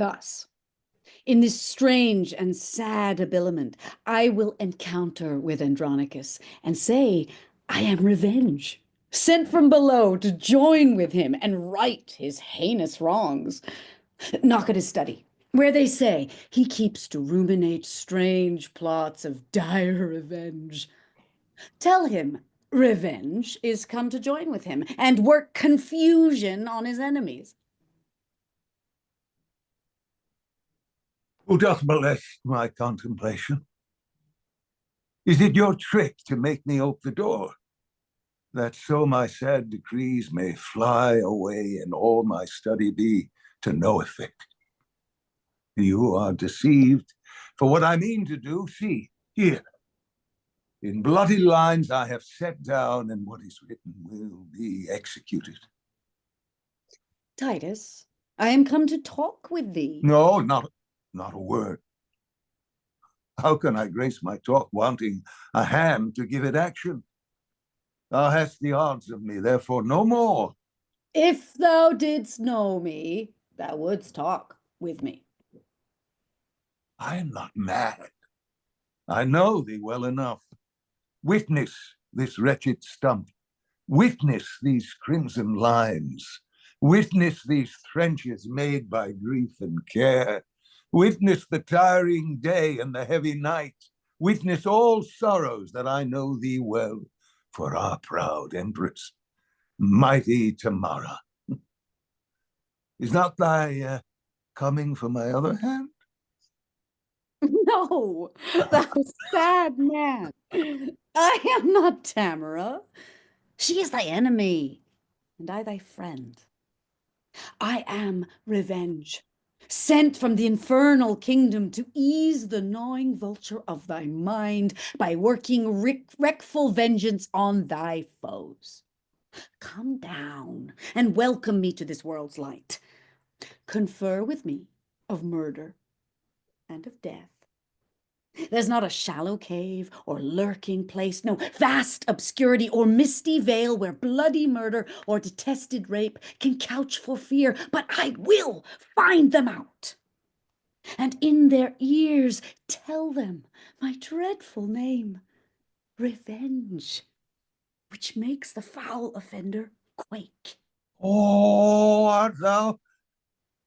Thus, in this strange and sad habiliment, I will encounter with Andronicus and say, I am revenge, sent from below to join with him and right his heinous wrongs. Knock at his study, where they say he keeps to ruminate strange plots of dire revenge. Tell him revenge is come to join with him and work confusion on his enemies. Who doth molest my contemplation? Is it your trick to make me ope the door, that so my sad decrees may fly away and all my study be to no effect? You are deceived, for what I mean to do, see, here. In bloody lines I have set down, and what is written will be executed. Titus, I am come to talk with thee. No, not a word. How can I grace my talk wanting a hand to give it action? Thou hast the odds of me, therefore no more. If thou didst know me, thou wouldst talk with me. I am not mad. I know thee well enough. Witness this wretched stump. Witness these crimson lines. Witness these trenches made by grief and care. Witness the tiring day and the heavy night. Witness all sorrows that I know thee well for our proud empress, mighty Tamora. Is not thy coming for my other hand? No, thou sad man. I am not Tamora. She is thy enemy, and I thy friend. I am revenge, sent from the infernal kingdom to ease the gnawing vulture of thy mind by working wreckful vengeance on thy foes. Come down and welcome me to this world's light. Confer with me of murder and of death. There's not a shallow cave or lurking place, no vast obscurity or misty veil where bloody murder or detested rape can couch for fear, but I will find them out. And in their ears tell them my dreadful name, Revenge, which makes the foul offender quake. Oh, art thou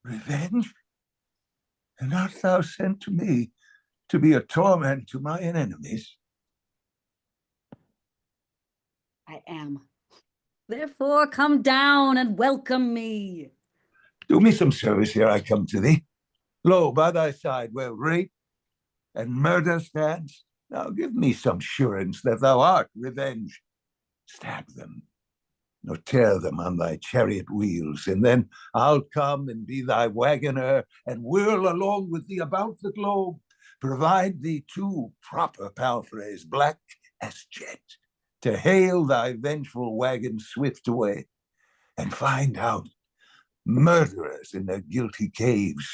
revenge? And art thou sent to me to be a torment to mine enemies? I am. Therefore come down and welcome me. Do me some service ere I come to thee. Lo, by thy side where rape and murder stands, now give me some assurance that thou art revenge. Stab them, nor tear them on thy chariot wheels, and then I'll come and be thy wagoner, and whirl along with thee about the globe, provide thee two proper palfreys, black as jet, to hail thy vengeful wagon swift away, and find out murderers in their guilty caves.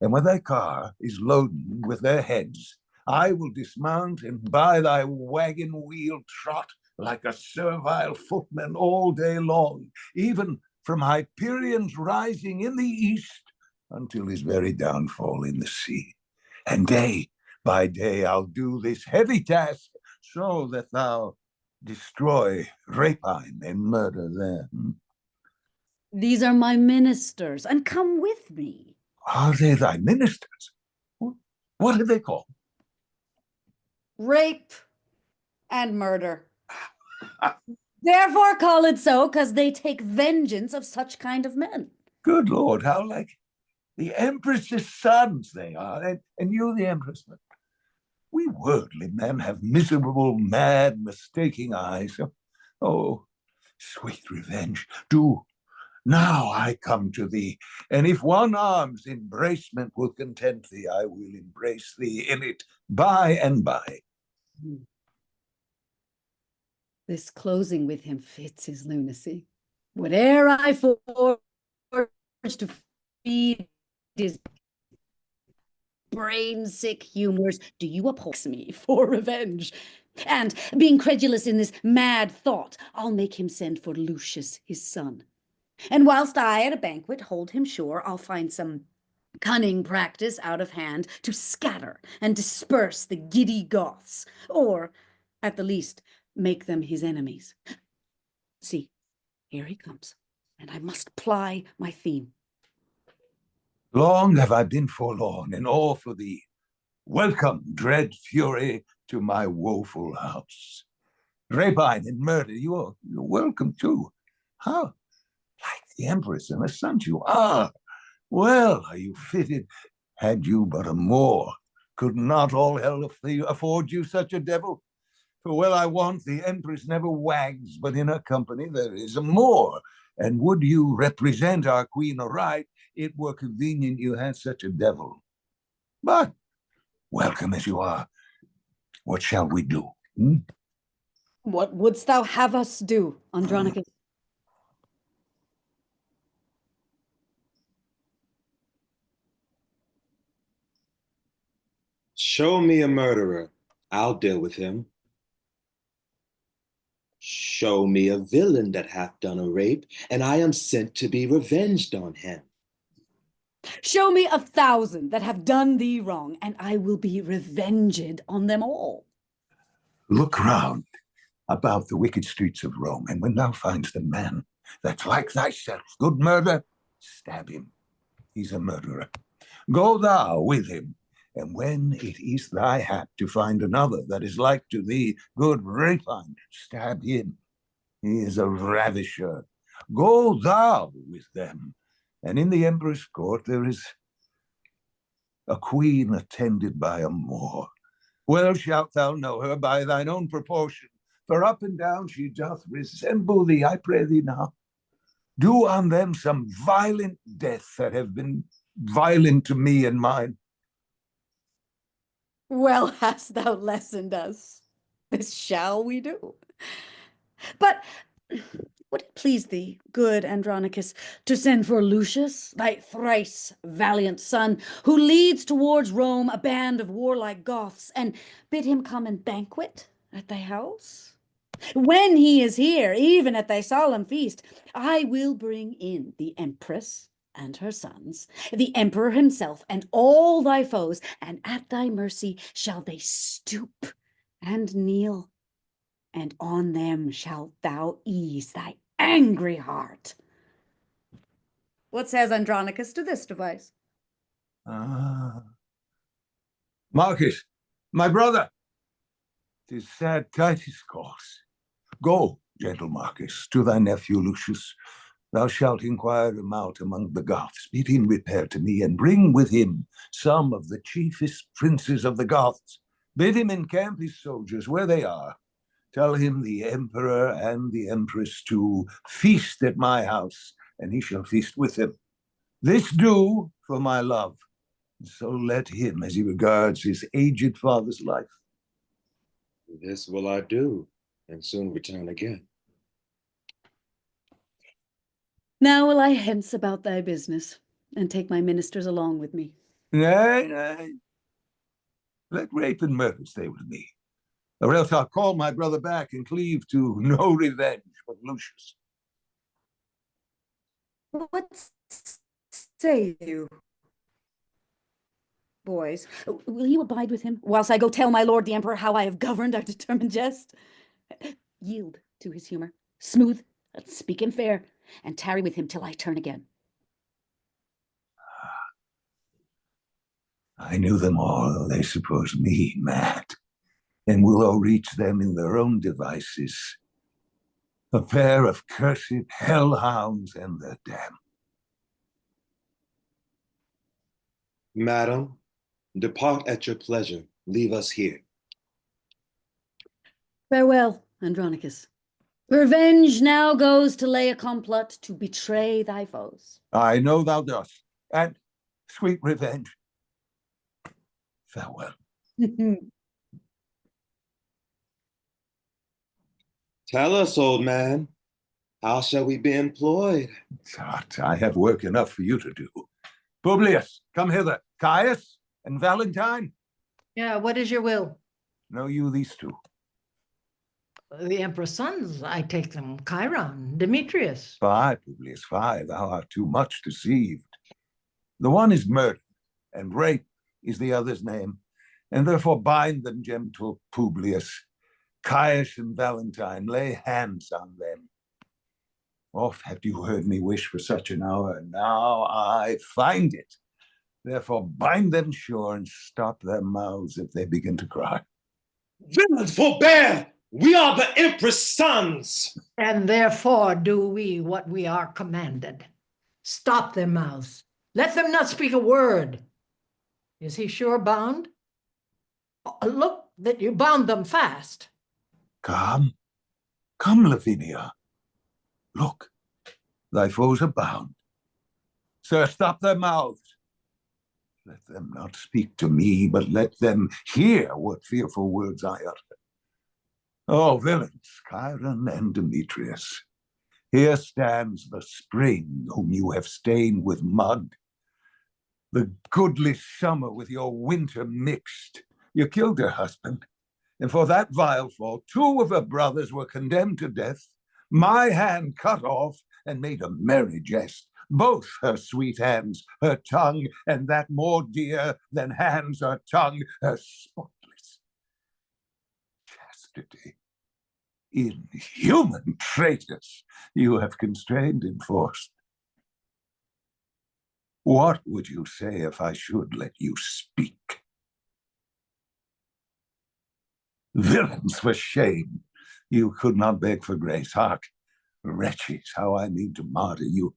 And when thy car is loaden with their heads, I will dismount and by thy wagon wheel trot like a servile footman all day long, even from Hyperion's rising in the east until his very downfall in the sea. And day by day I'll do this heavy task, so that thou destroy rapine and murder them. These are my ministers, and come with me. Are they thy ministers? What are they called? Rape and murder. Therefore call it so, because they take vengeance of such kind of men. Good Lord, how like the Empress's sons they are, and you the Empress. But we worldly men have miserable, mad, mistaking eyes. Oh, sweet revenge, do now I come to thee, and if one arm's embracement will content thee, I will embrace thee in it by and by. This closing with him fits his lunacy. Whate'er I forge to feed his brain-sick humors, do you oppose me for revenge? And being credulous in this mad thought, I'll make him send for Lucius his son. And whilst I at a banquet hold him sure, I'll find some cunning practice out of hand to scatter and disperse the giddy Goths, or, at the least, make them his enemies. See, here he comes, and I must ply my theme. Long have I been forlorn, and all for thee. Welcome, dread fury, to my woeful house. Rapine and murder, you're welcome too. How like the Empress and her sons you are. Well are you fitted. Had you but a Moor, could not all hell afford you such a devil? For well I want the Empress never wags, but in her company there is a Moor. And would you represent our queen aright, it were convenient you had such a devil. But welcome as you are, what shall we do? What wouldst thou have us do, Andronicus? Show me a murderer, I'll deal with him. Show me a villain that hath done a rape, and I am sent to be revenged on him. Show me 1,000 that have done thee wrong, and I will be revenged on them all. Look round about the wicked streets of Rome, and when thou findest a man that's like thyself, good murder, stab him. He's a murderer. Go thou with him, and when it is thy hap to find another that is like to thee, good rapine, stab him. He is a ravisher. Go thou with them, and in the emperor's court there is a queen attended by a Moor. Well shalt thou know her by thine own proportion, for up and down she doth resemble thee. I pray thee now, do on them some violent death that have been violent to me and mine. Well hast thou lessoned us. This shall we do. But would it please thee, good Andronicus, to send for Lucius, thy thrice valiant son, who leads towards Rome a band of warlike Goths, and bid him come and banquet at thy house? When he is here, even at thy solemn feast, I will bring in the Empress and her sons, the Emperor himself, and all thy foes, and at thy mercy shall they stoop and kneel, and on them shalt thou ease thy angry heart. What says Andronicus to this device? Marcus, my brother, 'tis sad Titus calls. Go, gentle Marcus, to thy nephew Lucius. Thou shalt inquire him out among the Goths. Bid him repair to me, and bring with him some of the chiefest princes of the Goths. Bid him encamp his soldiers where they are. Tell him the emperor and the empress to feast at my house, and he shall feast with them. This do for my love. So let him, as he regards his aged father's life. This will I do, and soon return again. Now will I hence about thy business, and take my ministers along with me. Nay, nay. Let rape and murder stay with me, or else I'll call my brother back and cleave to no revenge but Lucius. What say you, boys? Will you abide with him, whilst I go tell my lord the emperor how I have governed our determined jest? Yield to his humor, smooth, speak him fair, and tarry with him till I turn again. I knew them all. They suppose me mad, and will o'erreach them in their own devices. A pair of cursed hellhounds and their dam. Madam, depart at your pleasure. Leave us here. Farewell, Andronicus. Revenge now goes to lay a complot to betray thy foes. I know thou dost, and sweet revenge. Farewell. Tell us, old man, how shall we be employed? Tut, I have work enough for you to do. Publius, come hither. Caius and Valentine. Yeah, what is your will? Know you these two? The emperor's sons, I take them. Chiron, Demetrius. Fie, Publius, fie. Thou art too much deceived. The one is murdered, and rape is the other's name, and therefore bind them, gentle Publius. Caius and Valentine, lay hands on them. Oft have you heard me wish for such an hour, and now I find it. Therefore bind them sure and stop their mouths if they begin to cry. Villains, forbear! We are the Empress' sons! And therefore do we what we are commanded. Stop their mouths. Let them not speak a word. Is he sure bound? Look that you bound them fast. Come, come, Lavinia. Look, thy foes are bound. Sir, stop their mouths. Let them not speak to me, but let them hear what fearful words I utter. Oh, villains, Chiron and Demetrius, here stands the spring whom you have stained with mud, the goodly summer with your winter mixed. You killed her husband, and for that vile fault, 2 of her brothers were condemned to death, my hand cut off and made a merry jest. Both her sweet hands, her tongue, and that more dear than hands or tongue, her spotless chastity. Inhuman traitors, you have constrained and forced. What would you say if I should let you speak? Villains, for shame! You could not beg for grace. Hark, wretches, how I mean to martyr you.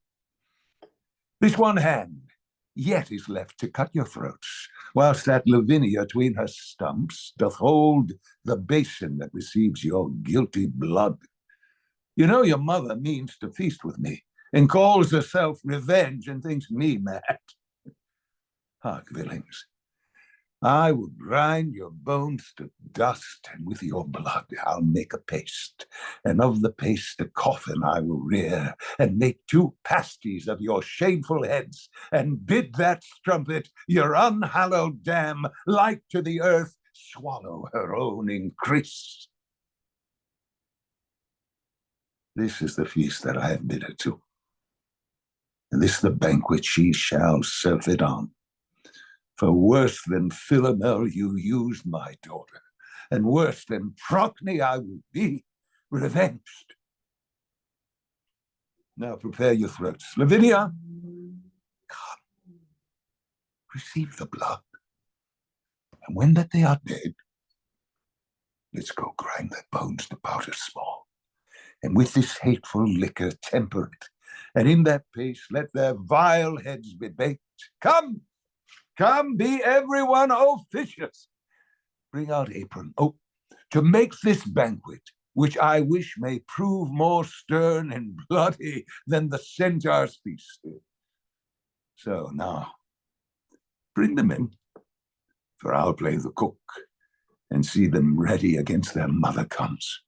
This one hand yet is left to cut your throats, whilst that Lavinia 'tween her stumps doth hold the basin that receives your guilty blood. You know your mother means to feast with me, and calls herself revenge, and thinks me mad. Hark, villains, I will grind your bones to dust, and with your blood I'll make a paste, and of the paste a coffin I will rear, and make 2 pasties of your shameful heads, and bid that strumpet, your unhallowed dam, like to the earth, swallow her own increase. This is the feast that I have bid her to, and this the banquet she shall surfeit on. For worse than Philomel you used my daughter, and worse than Procne I will be revenged. Now prepare your throats. Lavinia, come, receive the blood. And when that they are dead, let's go grind their bones to powder small, and with this hateful liquor temper it, and in that pace let their vile heads be baked. Come! Come, be everyone officious. Bring out apron. Oh, to make this banquet, which I wish may prove more stern and bloody than the centaur's feast. So now, bring them in, for I'll play the cook and see them ready against their mother comes.